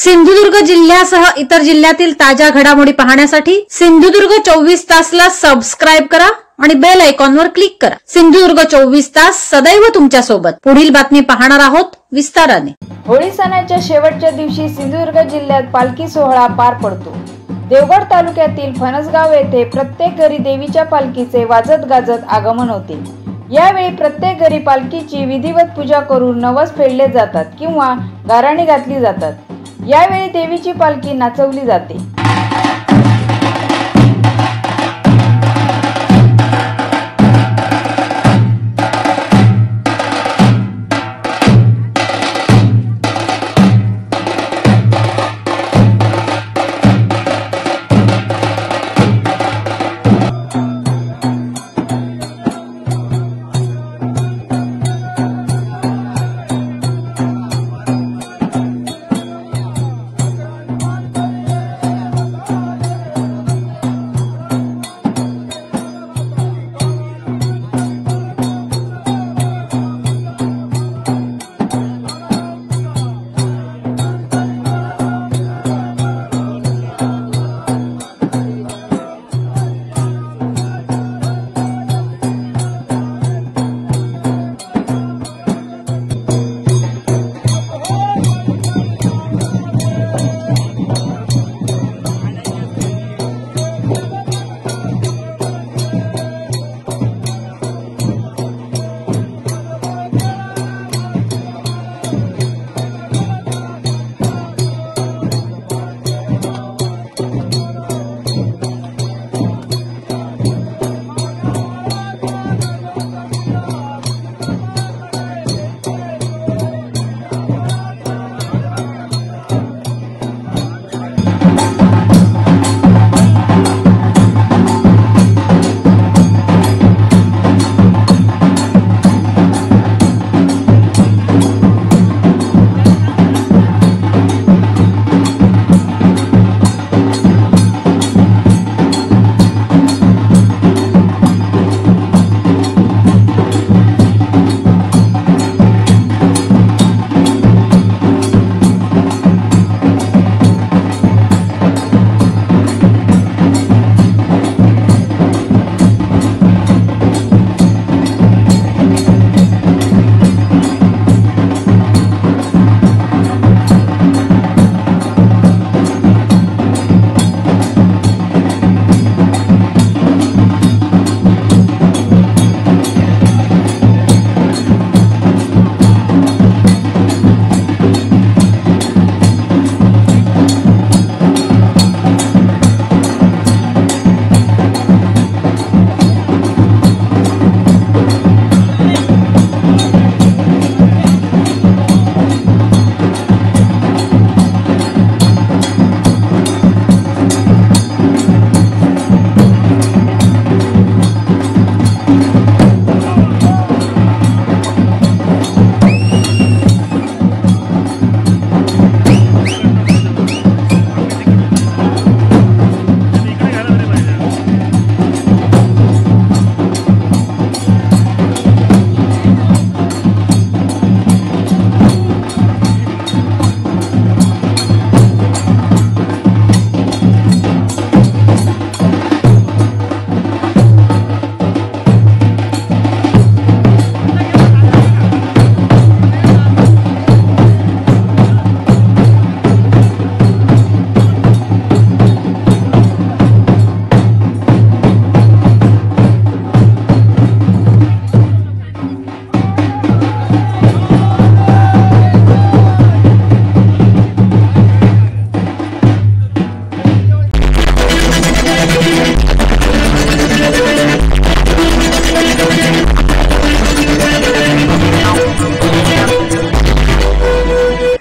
सिंधुदुर्ग जिल्ह्यासह इतर जिल्ह्यातील ताज्या घडामोडी पाहण्यासाठी सिंधुदुर्ग 24 तासला सबस्क्राइब करा आणि बेल आयकॉनवर क्लिक करा। सिंधुदुर्ग 24 तास सदैव तुमच्या सोबत। पुढील बातमी पाहणार आहोत विस्ताराने। होळी सणाच्या शेवटच्या दिवशी सिंधुदुर्ग जिल्ह्यात पालखी सोहळा पार पडतो। देवगड तालुक्यातील फणसगाव येथे प्रत्येक घरी देवीच्या पालखीचे वाजत गाजत आगमन होते। यावेळी प्रत्येक घरी पालखीची विधिवत पूजा करून नवस फेडले जातात किंवा गाराणी घातली जातात। यावेळी देवीची पालखी नाचवली जाते।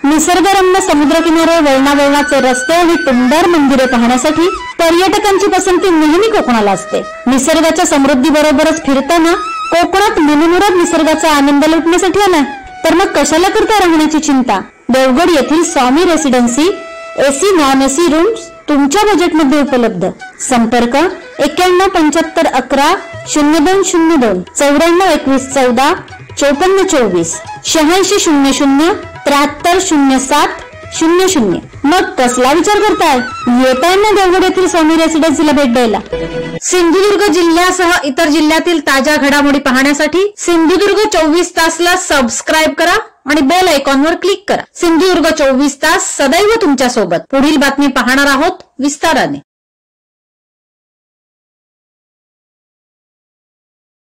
निसर्गरम्य समुद्रकिनारे, वळणावळणाचे रस्ते आणि सुंदर मंदिरे पाहण्यासाठी पर्यटकांची पसंती नेहमी कोकणाला असते। निसर्गाच्या समृद्धी बरोबरच फिरताना कोकणात मनमुराद निसर्गाचा आनंद लुटण्यासाठी आला तर मग कशाला करता राहण्याची चिंता। देवगड येथील Swami residency AC non AC rooms तुमच्या बजेटमध्ये उपलब्ध। संपर्क 917511 0202 942114 5424 8600 7307 0-0. मग कसला विचार करताय? येताय ना देवगड येथील स्वामी रेसिडेन्सीला भेट द्यायला. सिंधुदुर्ग जिल्ह्यासह इतर जिल्ह्यातील ताज्या घडामोडी पाहण्यासाठी सिंधुदुर्ग 24 तासला सबस्क्राईब करा आणि बेल आयकॉनवर क्लिक करा. सिंधुदुर्ग 24 तास सदैव तुमच्या सोबत. पुढील बातमी पाहणार आहोत विस्ताराने.